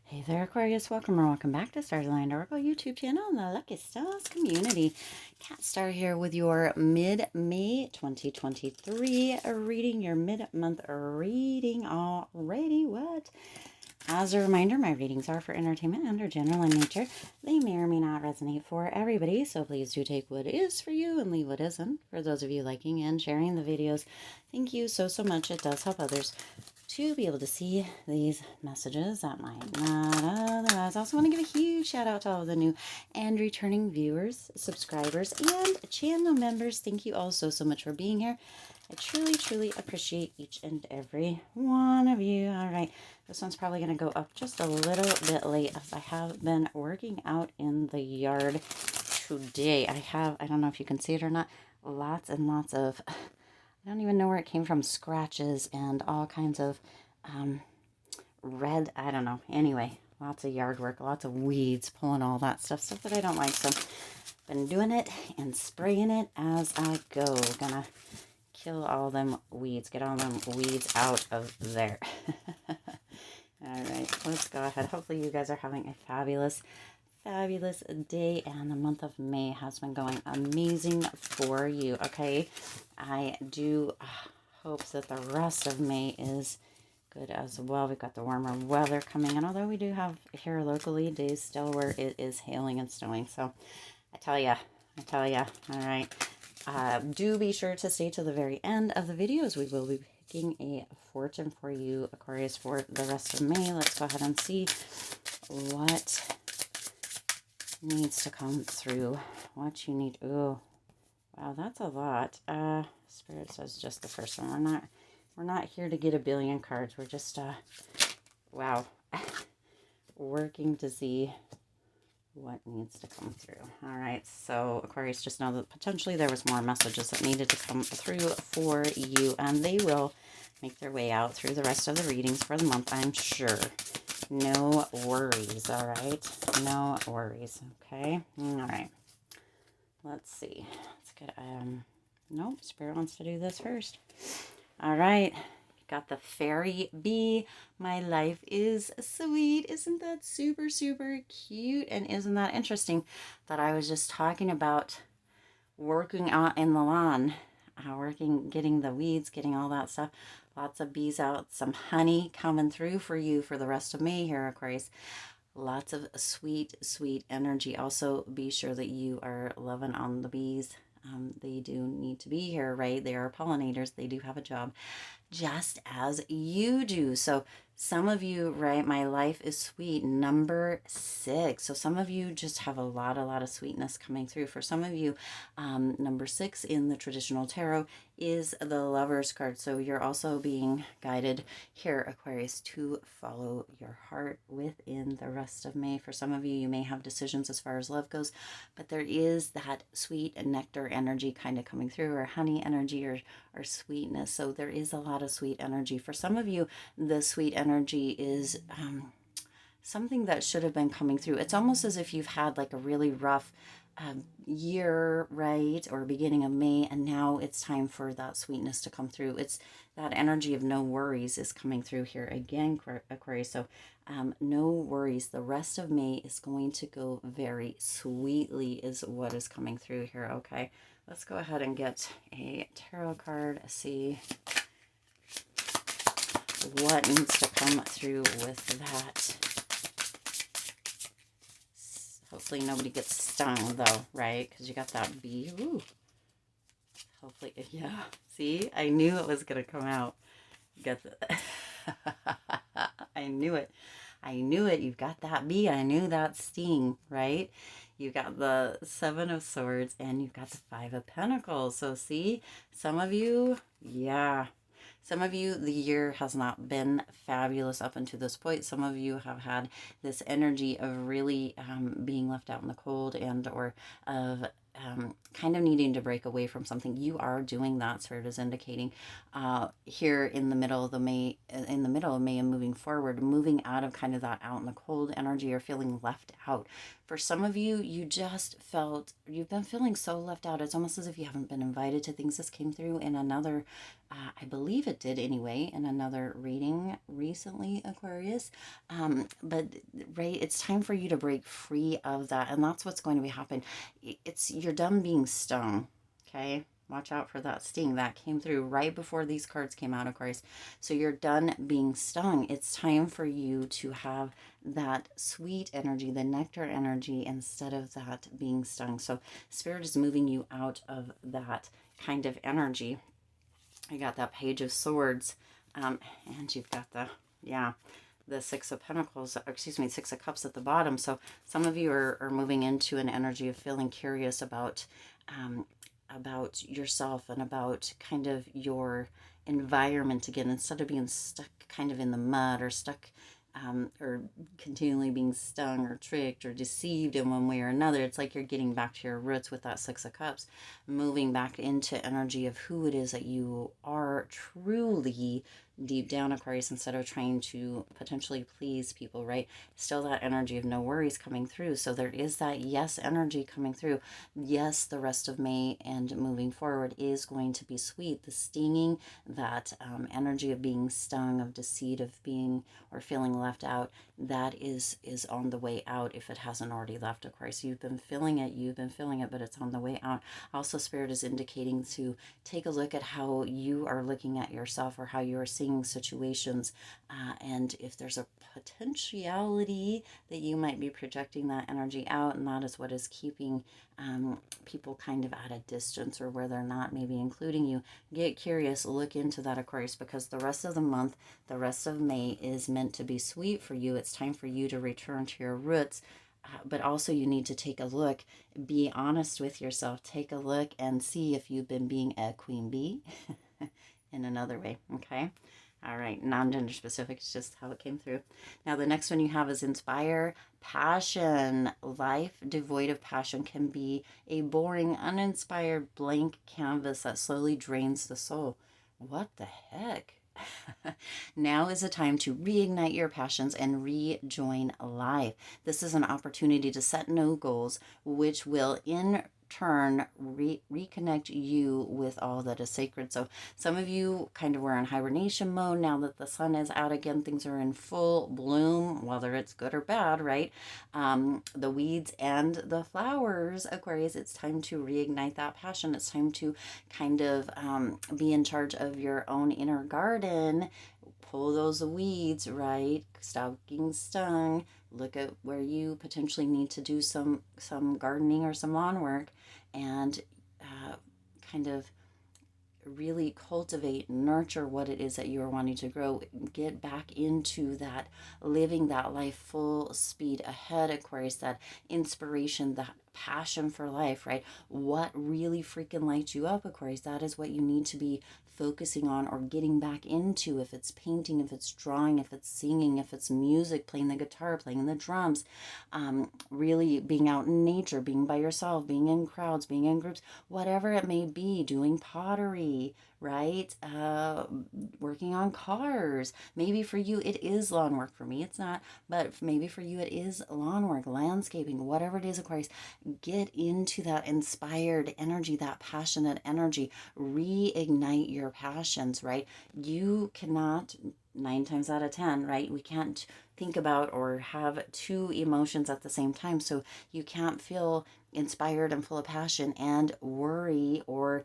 Hey there, Aquarius. Welcome or welcome back to Starlight Oracle YouTube channel and the Lucky Stars community. Cat Star here with your mid-May 2023 reading, your mid-month reading already. What? As a reminder, my readings are for entertainment and are general in nature. They may or may not resonate for everybody, so please do take what is for you and leave what isn't. For those of you liking and sharing the videos, thank you so much. It does help others to be able to see these messages that might not otherwise. I also want to give a huge shout out to all of the new and returning viewers, subscribers, and channel members. Thank you all so much for being here. I truly appreciate each and every one of you. All right, this one's probably going to go up just a little bit late as I have been working out in the yard today. I don't know if you can see it or not, lots and lots of, I don't even know where it came from, scratches and all kinds of red, I don't know. Anyway, lots of yard work, lots of weeds, pulling all that stuff that I don't like. So been doing it and spraying it as I go. Gonna kill all them weeds, get all them weeds out of there. All right, let's go ahead. Hopefully you guys are having a fabulous day, and the month of May has been going amazing for you. Okay, I do hope that the rest of May is good as well. We've got the warmer weather coming in, although we do have here locally days still where it is hailing and snowing. So I tell ya, all right. Do be sure to stay to the very end of the videos. We will be picking a fortune for you, Aquarius, for the rest of May. Let's go ahead and see what needs to come through, what you need. Oh, wow, that's a lot. Spirit says just the first one. We're not here to get a billion cards. We're just wow, working to see what needs to come through. All right, so Aquarius, just know that potentially there was more messages that needed to come through for you, and they will make their way out through the rest of the readings for the month, I'm sure. No worries, all right? No worries, okay? All right. Let's see. Let's get, nope, Spirit wants to do this first. All right. Got the fairy bee. My life is sweet. Isn't that super cute? And isn't that interesting that I was just talking about working out in the lawn, getting the weeds, getting all that stuff. Lots of bees out, some honey coming through for you for the rest of May here, Aquarius. Lots of sweet energy. Also, be sure that you are loving on the bees. They do need to be here, right? They are pollinators. They do have a job just as you do. So some of you, right, my life is sweet, number 6. So some of you just have a lot of sweetness coming through. For some of you, number 6 in the traditional tarot is the Lover's card. So you're also being guided here, Aquarius, to follow your heart within the rest of May. For some of you, you may have decisions as far as love goes, but there is that sweet nectar energy kind of coming through, or honey energy, or sweetness. So there is a lot of sweet energy. For some of you, the sweet energy is something that should have been coming through. It's almost as if you've had like a really rough year, right, or beginning of May, and now it's time for that sweetness to come through. It's that energy of no worries is coming through here again, Aquarius. So no worries. The rest of May is going to go very sweetly is what is coming through here. Okay, let's go ahead and get a tarot card, see what needs to come through with that. Hopefully nobody gets stung, though, right? Because you got that bee. Ooh. Hopefully, yeah. See? I knew it was going to come out. Get the... I knew it. You've got that bee. I knew that sting, right? You've got the 7 of Swords, and you've got the 5 of Pentacles. So, see? Some of you, yeah. Some of you, the year has not been fabulous up until this point. Some of you have had this energy of really being left out in the cold, and or of kind of needing to break away from something. You are doing that, Spirit is indicating here in the middle of May, and moving forward, moving out of kind of that out in the cold energy, or feeling left out. For some of you, you've been feeling so left out. It's almost as if you haven't been invited to things. This came through in another I believe it did anyway in another reading recently, Aquarius. But right, it's time for you to break free of that, and that's what's going to be happening. It's you're done being stung. Okay, watch out for that sting that came through right before these cards came out, Aquarius. So you're done being stung. It's time for you to have that sweet energy, the nectar energy, instead of that being stung. So Spirit is moving you out of that kind of energy. I got that Page of Swords, and you've got the Six of Pentacles, excuse me, Six of Cups at the bottom. So some of you are moving into an energy of feeling curious about yourself and about kind of your environment again, instead of being stuck kind of in the mud or stuck or continually being stung or tricked or deceived in one way or another. It's like you're getting back to your roots with that Six of Cups, moving back into energy of who it is that you are truly deep down, Aquarius, instead of trying to potentially please people, right? Still that energy of no worries coming through. So there is that yes energy coming through. Yes, the rest of May and moving forward is going to be sweet. The stinging, that energy of being stung, of deceit, of being or feeling left out, that is on the way out if it hasn't already left, Aquarius. You've been feeling it, but it's on the way out. Also, Spirit is indicating to take a look at how you are looking at yourself or how you are seeing situations, and if there's a potentiality that you might be projecting that energy out, and that is what is keeping people kind of at a distance, or where they're not maybe including you. Get curious, look into that, Aquarius, because the rest of the month, the rest of May is meant to be sweet for you. It's time for you to return to your roots. But also you need to take a look, be honest with yourself, take a look and see if you've been being a queen bee in another way, okay? All right, non-gender specific, it's just how it came through. Now, the next one you have is inspire passion. Life devoid of passion can be a boring, uninspired blank canvas that slowly drains the soul. What the heck? Now is a time to reignite your passions and rejoin life. This is an opportunity to set new goals, which will in turn reconnect you with all that is sacred. So some of you kind of were in hibernation mode. Now that the sun is out again, things are in full bloom, whether it's good or bad, right? The weeds and the flowers, Aquarius, it's time to reignite that passion. It's time to kind of be in charge of your own inner garden. Pull those weeds, right? Stop getting stung. Look at where you potentially need to do some gardening or some lawn work, and kind of really cultivate, nurture what it is that you are wanting to grow. Get back into that, living that life full speed ahead, Aquarius, that inspiration, that passion for life, right? What really freaking lights you up, Aquarius, that is what you need to be focusing on or getting back into. If it's painting, if it's drawing, if it's singing, if it's music, playing the guitar, playing the drums, really being out in nature, being by yourself, being in crowds, being in groups, whatever it may be, doing pottery, right? Working on cars. Maybe for you it is lawn work. For me it's not, but maybe for you it is lawn work, landscaping, whatever it is, Aquarius. Get into that inspired energy, that passionate energy. Reignite your passions, right? You cannot, 9 times out of 10, right? We can't think about or have two emotions at the same time. So you can't feel inspired and full of passion and worry, or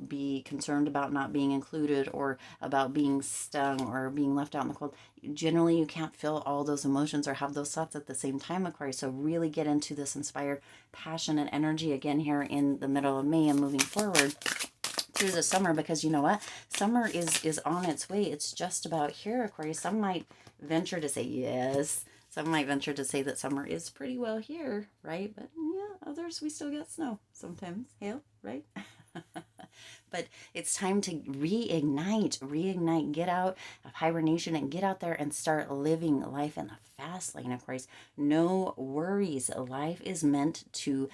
be concerned about not being included, or about being stung, or being left out in the cold. Generally you can't feel all those emotions or have those thoughts at the same time, Aquarius. So really get into this inspired passionate energy again here in the middle of May and moving forward through the summer, because you know what, summer is on its way. It's just about here, Aquarius. Some might venture to say yes, some might venture to say that summer is pretty well here, right? But yeah, others, we still get snow sometimes, hail, right? But it's time to reignite, get out of hibernation and get out there and start living life in the fast lane, of course. No worries. Life is meant to,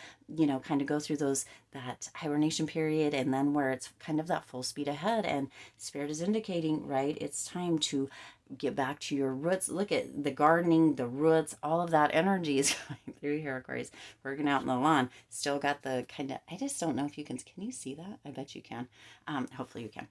kind of go through that hibernation period, and then where it's kind of that full speed ahead. And Spirit is indicating, right, it's time to get back to your roots. Look at the gardening, the roots, all of that energy is through here, Aquarius. Working out in the lawn. Still got the kind of, I just don't know if you can you see that? I bet you can. Hopefully you can.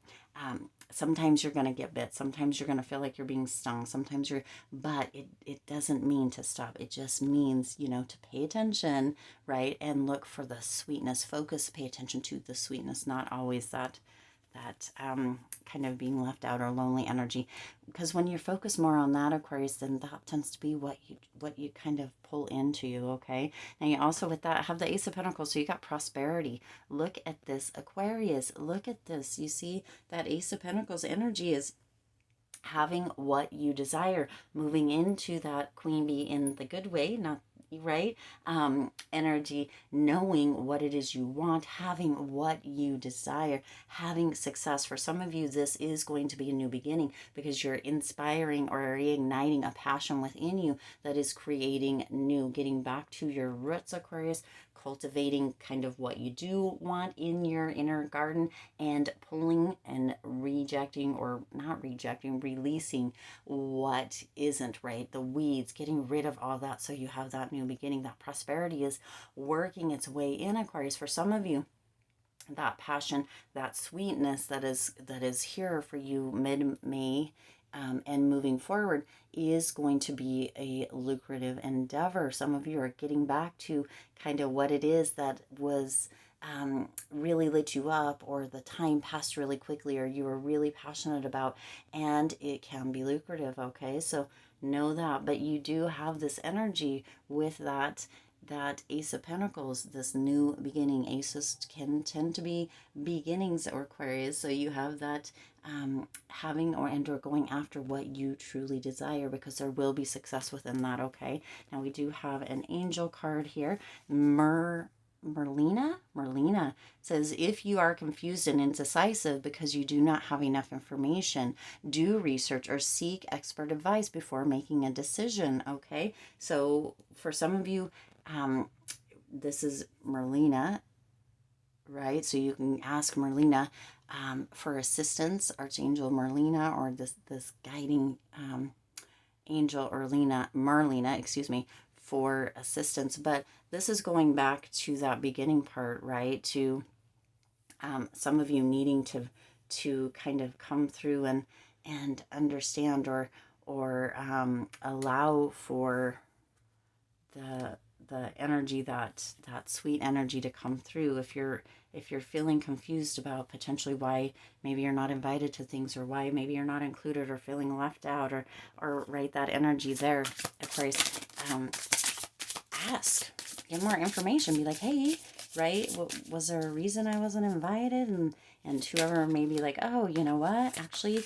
Sometimes you're going to get bit. Sometimes you're going to feel like you're being stung. Sometimes but it doesn't mean to stop. It just means, to pay attention, right? And look for the sweetness. Focus, pay attention to the sweetness, not always that kind of being left out or lonely energy, because when you're focused more on that, Aquarius, then that tends to be what you kind of pull into you. Okay, now you also with that have the Ace of Pentacles, so you got prosperity. Look at this, Aquarius, look at this. You see that Ace of Pentacles energy is having what you desire, moving into that queen bee in the good way, not right energy, knowing what it is you want, having what you desire, having success. For some of you, this is going to be a new beginning because you're inspiring or reigniting a passion within you that is creating new, getting back to your roots, Aquarius, cultivating kind of what you do want in your inner garden, and pulling and rejecting, or not rejecting, releasing what isn't, right? The weeds, getting rid of all that so you have that new beginning. That prosperity is working its way in, Aquarius. For some of you, that passion, that sweetness that is here for you mid-May, and moving forward, is going to be a lucrative endeavor. Some of you are getting back to kind of what it is that was really lit you up, or the time passed really quickly, or you were really passionate about, and it can be lucrative. Okay, so know that. But you do have this energy with that Ace of Pentacles, this new beginning. Aces can tend to be beginnings, or Aquarius, so you have that having or going after what you truly desire, because there will be success within that. Okay, now we do have an angel card here. Merlina says, if you are confused and indecisive because you do not have enough information, do research or seek expert advice before making a decision. Okay, so for some of you, this is Merlina, right? So you can ask Merlina for assistance, Archangel Merlina, or this guiding angel, or Merlina, excuse me, for assistance. But this is going back to that beginning part, right? To some of you needing to kind of come through and understand, or allow for the energy, that sweet energy, to come through. If you're feeling confused about potentially why maybe you're not invited to things, or why maybe you're not included, or feeling left out, or right, that energy there, Aquarius, ask, get more information, be like, hey, right, was there a reason I wasn't invited? And whoever may be like, oh, you know what, actually,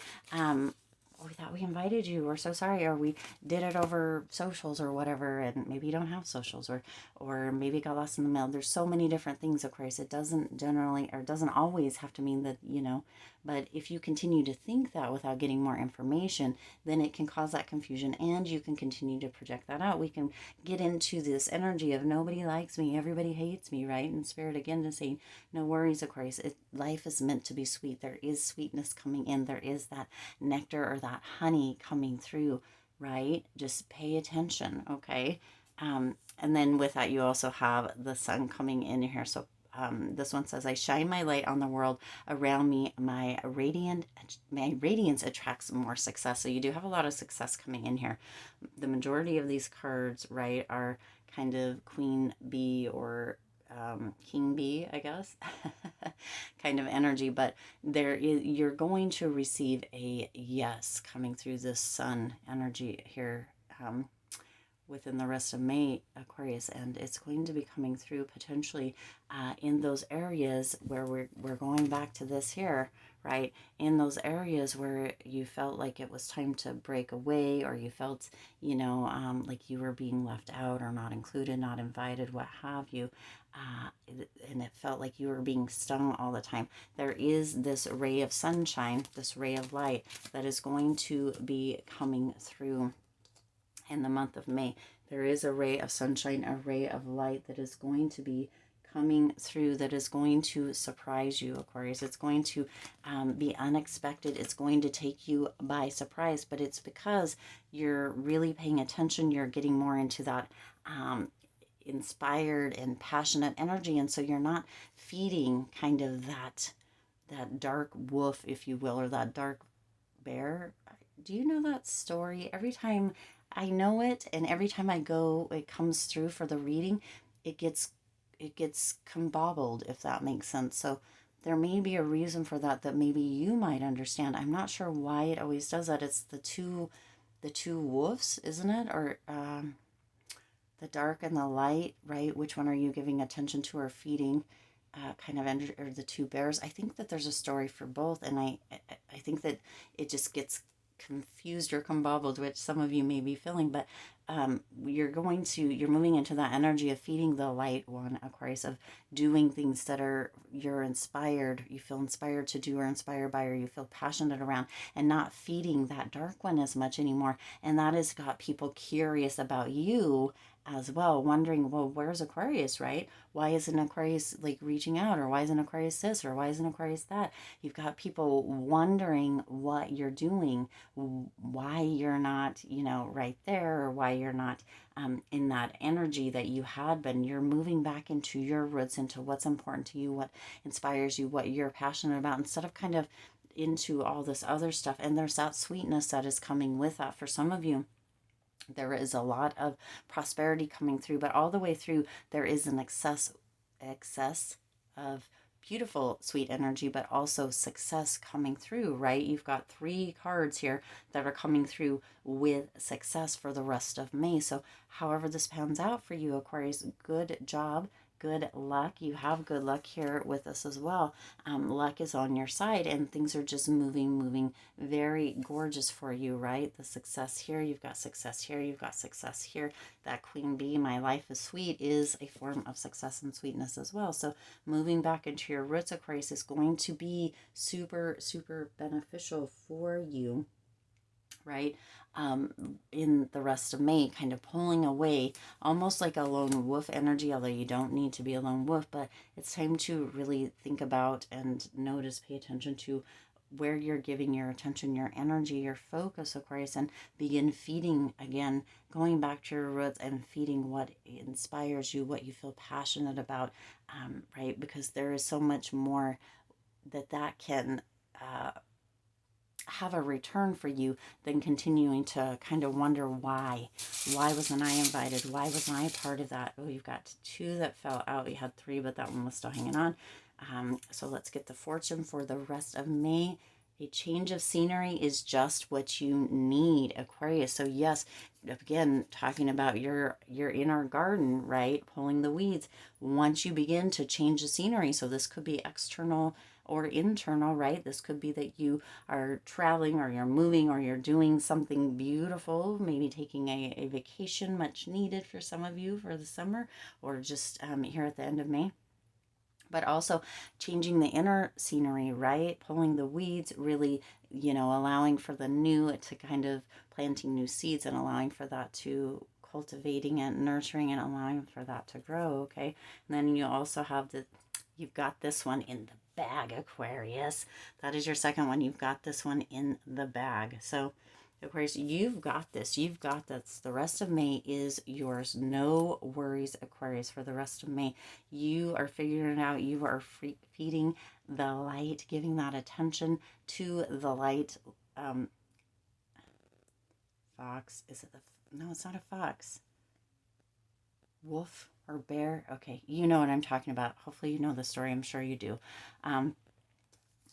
we thought we invited you, we're so sorry, or we did it over socials or whatever, and maybe you don't have socials, or maybe it got lost in the mail. There's so many different things, of course. It doesn't generally, or doesn't always have to mean that, but if you continue to think that without getting more information, then it can cause that confusion, and you can continue to project that out. We can get into this energy of nobody likes me, everybody hates me, right? And Spirit again to say, no worries, Aquarius. Life is meant to be sweet. There is sweetness coming in. There is that nectar, or that honey coming through, right? Just pay attention, okay? And then with that, you also have the sun coming in here. So this one says, I shine my light on the world around me. My radiance attracts more success. So you do have a lot of success coming in here. The majority of these cards, right, are kind of queen bee, or king bee, I guess, kind of energy. But you're going to receive a yes coming through this sun energy here, within the rest of May, Aquarius, and it's going to be coming through potentially in those areas where we're going back to this here, right? In those areas where you felt like it was time to break away, or you felt, like you were being left out, or not included, not invited, what have you, and it felt like you were being stung all the time. There is this ray of sunshine, this ray of light that is going to be coming through in the month of May. There is a ray of sunshine, a ray of light that is going to be coming through, that is going to surprise you, Aquarius. It's going to be unexpected. It's going to take you by surprise, but it's because you're really paying attention. You're getting more into that inspired and passionate energy. And so you're not feeding kind of that dark wolf, if you will, or that dark bear. Do you know that story? Every time I know it, and every time I go, it comes through for the reading, it gets combobbled, if that makes sense. So there may be a reason for that maybe you might understand. I'm not sure why it always does that. It's the two wolves, isn't it? Or the dark and the light, right? Which one are you giving attention to or feeding? Kind of energy, or the two bears. I think that there's a story for both, and I think that it just gets confused or combobbled, which some of you may be feeling, but you're moving into that energy of feeding the light one, Aquarius, of doing things that you feel inspired to do, or inspired by, or you feel passionate around, and not feeding that dark one as much anymore. And that has got people curious about you as well, wondering, well, where's Aquarius, right? Why isn't Aquarius like reaching out, or why isn't Aquarius this, or why isn't Aquarius that? You've got people wondering what you're doing, why you're not, right there, or why you're not in that energy that you had been. You're moving back into your roots, into what's important to you, what inspires you, what you're passionate about, instead of kind of into all this other stuff. And there's that sweetness that is coming with that for some of you. There is a lot of prosperity coming through, but all the way through there is an excess of beautiful sweet energy, but also success coming through, right? You've got 3 cards here that are coming through with success for the rest of May. So however this pans out for you, Aquarius, good job. Good luck. You have good luck here with us as well. Luck is on your side, and things are just moving very gorgeous for you, right? The success here, you've got success here, you've got success here. That queen bee, my life is sweet, is a form of success and sweetness as well. So moving back into your roots, Aquarius, is going to be super, super beneficial for you, right? In the rest of May, kind of pulling away, almost like a lone wolf energy, although you don't need to be a lone wolf, but it's time to really think about and notice, pay attention to where you're giving your attention, your energy, your focus, Aquarius, and begin feeding again, going back to your roots and feeding what inspires you, what you feel passionate about, right? Because there is so much more that can have a return for you than continuing to kind of wonder why wasn't I invited, why wasn't I part of that. Oh, you've got 2 that fell out. You had 3, but that one was still hanging on. So let's get the fortune for the rest of May. A change of scenery is just what you need, Aquarius. So yes, again, talking about your inner garden, right? Pulling the weeds. Once you begin to change the scenery, so this could be external or internal, right? This could be that you are traveling, or you're moving, or you're doing something beautiful, maybe taking a vacation, much needed for some of you for the summer, or just here at the end of May. But also changing the inner scenery, right? Pulling the weeds, really, allowing for the new, to kind of planting new seeds, and allowing for that to cultivating and nurturing, and allowing for that to grow, okay? And then you also have you've got this one in the bag, Aquarius. That is your second one. You've got this one in the bag. So Aquarius, you've got this. You've got this. The rest of May is yours. No worries, Aquarius, for the rest of May. You are figuring it out. You are feeding the light, giving that attention to the light. Fox. Is it no, it's not a fox. Wolf or bear? Okay, you know what I'm talking about. Hopefully you know the story. I'm sure you do. And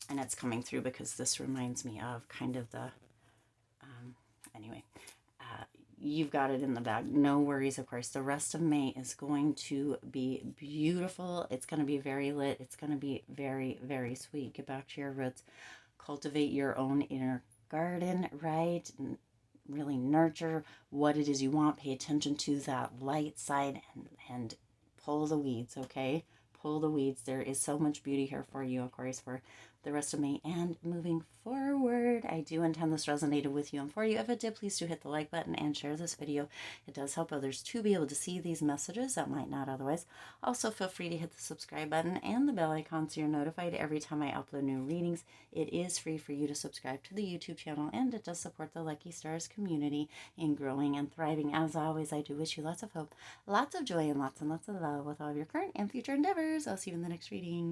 it's coming through because this reminds me of kind of the anyway, you've got it in the bag. No worries, of course. The rest of May is going to be beautiful. It's going to be very lit. It's going to be very, very sweet. Get back to your roots. Cultivate your own inner garden, right? And really nurture what it is you want. Pay attention to that light side, and pull the weeds, okay? Pull the weeds. There is so much beauty here for you, Aquarius, for the rest of May and moving forward. I do intend this resonated with you and for you. If it did, please do hit the like button and share this video. It does help others to be able to see these messages that might not otherwise. Also, feel free to hit the subscribe button and the bell icon so you're notified every time I upload new readings. It is free for you to subscribe to the YouTube channel, and it does support the Lucky Stars community in growing and thriving. As always, I do wish you lots of hope, lots of joy, and lots of love with all of your current and future endeavors. I'll see you in the next reading.